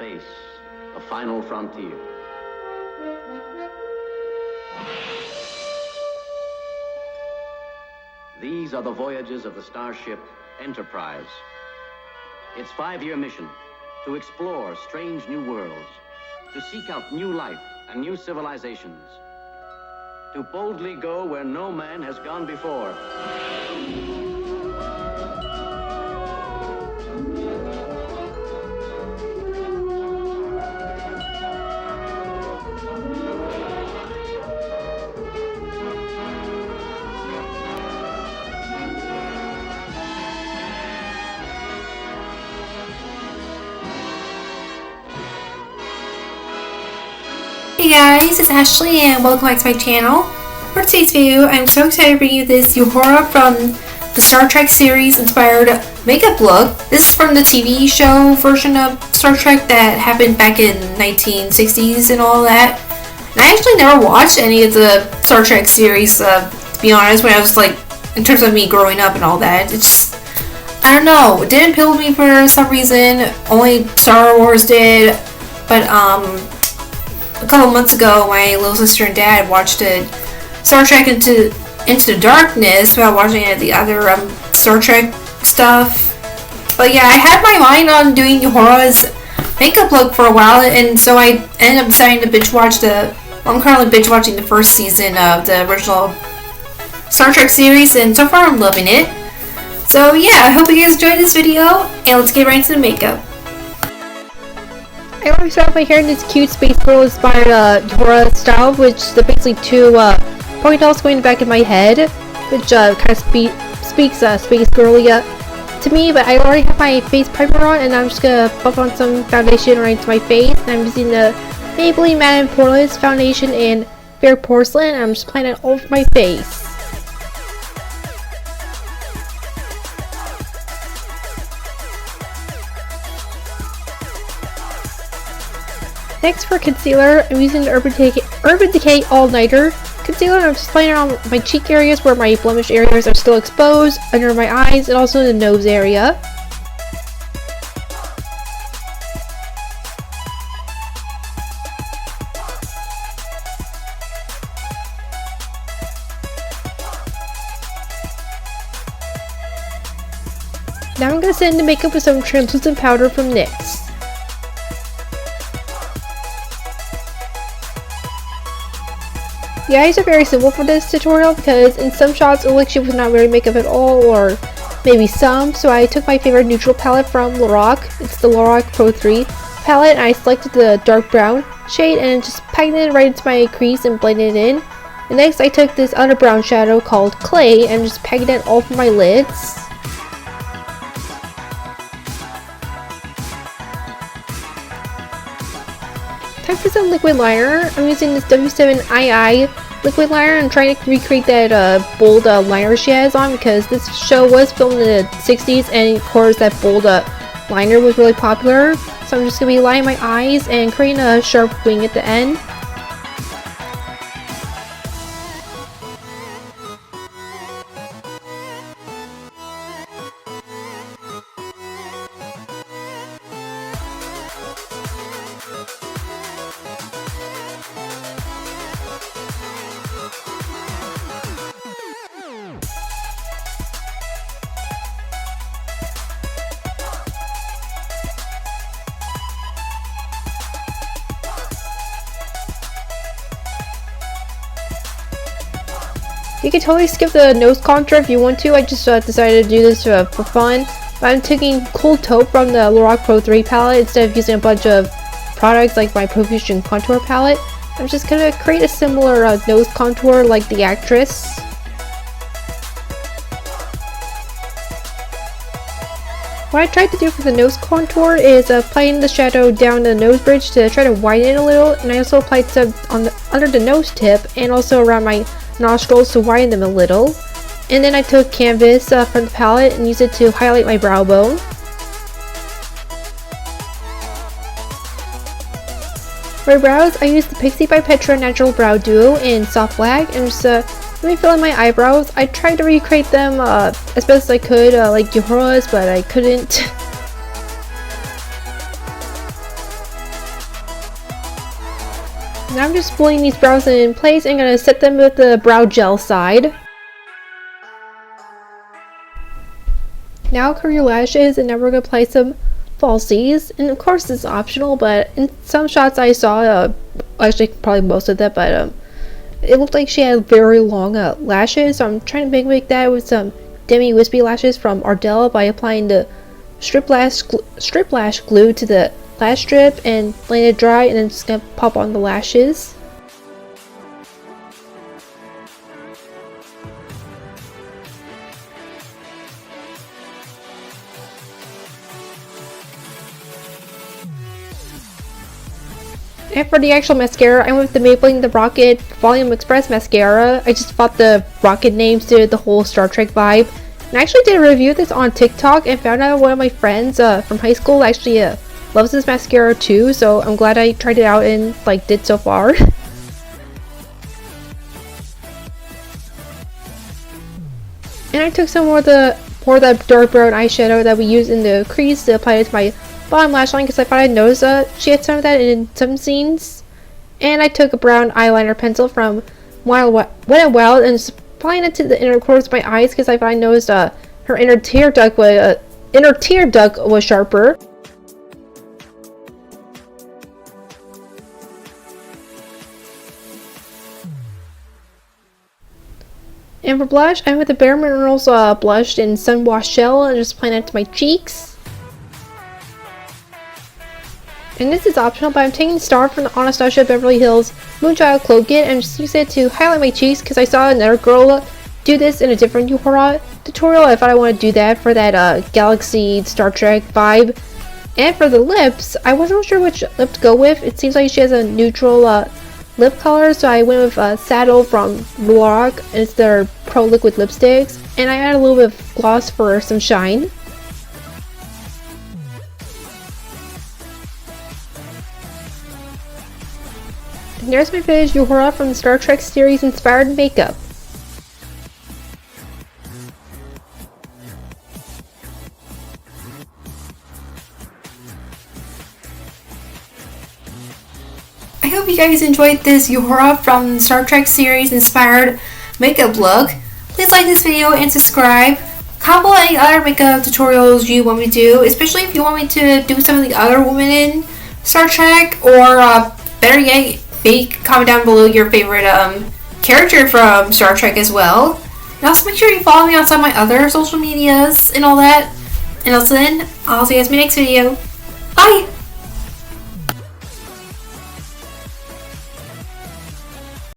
Space, the final frontier. These are the voyages of the starship Enterprise. Its 5-year mission, to explore strange new worlds, to seek out new life and new civilizations, to boldly go where no man has gone before. Hey guys, it's Ashley and welcome back to my channel. For today's video, I'm so excited to bring you this Uhura from the Star Trek series inspired makeup look. This is from the TV show version of Star Trek that happened back in 1960s and all that. And I actually never watched any of the Star Trek series, to be honest, when I was like, in terms of me growing up and all that. It's just, I don't know, it didn't appeal to me for some reason. Only Star Wars did, but a couple months ago, my little sister and dad watched it, Star Trek Into Darkness while watching the other Star Trek stuff. But yeah, I had my mind on doing Uhura's makeup look for a while, and so I ended up deciding to binge watch I'm currently binge watching the first season of the original Star Trek series, and so far I'm loving it. So yeah, I hope you guys enjoyed this video, and let's get right into the makeup. I always start off my hair in this cute Space Girl inspired Uhura style, which are basically two ponytails going in the back of my head, which kind of speaks Space Girly to me. But I already have my face primer on, and I'm just gonna buff on some foundation right into my face. And I'm using the Maybelline Matte and Poreless foundation in Fair Porcelain, and I'm just applying it all over my face. Next, for concealer, I'm using the Urban Decay All Nighter concealer, and I'm just applying it on my cheek areas where my blemish areas are still exposed, under my eyes, and also the nose area. Now I'm going to set in the makeup with some translucent powder from NYX. The eyes are very simple for this tutorial because in some shots it looked like she was not wearing makeup at all, or maybe some, so I took my favorite neutral palette from Lorac. It's the Lorac Pro 3 palette, and I selected the dark brown shade and just packed it right into my crease and blended it in. And next I took this other brown shadow called Clay and just packed it all over my lids. Time for some liquid liner. I'm using this W7II liquid liner and trying to recreate that bold liner she has on, because this show was filmed in the 60s, and of course that bold liner was really popular. So I'm just going to be lining my eyes and creating a sharp wing at the end. You can totally skip the nose contour if you want to. I just decided to do this for fun. I'm taking Cold Taupe from the Lorac Pro 3 palette instead of using a bunch of products like my Profusion contour palette. I'm just going to create a similar nose contour like the actress. What I tried to do for the nose contour is applying the shadow down the nose bridge to try to widen it a little, and I also applied some under the nose tip and also around my nostrils to widen them a little. And then I took canvas from the palette and used it to highlight my brow bone. For brows, I used the Pixie by Petra Natural Brow Duo in Soft Black, and just let me fill in my eyebrows. I tried to recreate them as best as I could, like Uhura's, but I couldn't. Now I'm just pulling these brows in place and gonna set them with the brow gel side. Now curl your lashes, and now we're gonna apply some falsies. And of course it's optional, but in some shots I saw, actually probably most of that, but it looked like she had very long lashes, so I'm trying to make that with some demi wispy lashes from Ardell by applying the strip lash glue to the lash strip and letting it dry, and then just gonna pop on the lashes. And for the actual mascara, I went with the Maybelline The Rocket Volume Express Mascara. I just thought the rocket name suited the whole Star Trek vibe. And I actually did a review of this on TikTok and found out one of my friends from high school actually loves this mascara too. So I'm glad I tried it out and did so far. And I took some more of the dark brown eyeshadow that we use in the crease to apply it to my bottom lash line because I thought I noticed she had some of that in some scenes. And I took a brown eyeliner pencil from Wet n Wild and just applying it to the inner corners of my eyes because I thought I noticed her inner tear duct was sharper. And for blush, I went with the Bare Minerals blush in Sun Wash Gel and just applying it to my cheeks. And this is optional, but I'm taking the Star from the Anastasia Beverly Hills Moonchild Glow Kit and just use it to highlight my cheeks because I saw another girl do this in a different Uhura tutorial. I thought I want to do that for that Galaxy Star Trek vibe. And for the lips, I wasn't sure which lip to go with. It seems like she has a neutral lip color, so I went with Saddle from Lorac, and it's their Pro Liquid Lipsticks. And I added a little bit of gloss for some shine. And there's my finished Uhura from the Star Trek series inspired makeup. I hope you guys enjoyed this Uhura from the Star Trek series inspired makeup look. Please like this video and subscribe. Comment any other makeup tutorials you want me to do, especially if you want me to do some of the other women in Star Trek, or better yet, comment down below your favorite character from Star Trek as well. And also make sure you follow me on some of my other social medias and all that. And also then, I'll see you guys in my next video. Bye!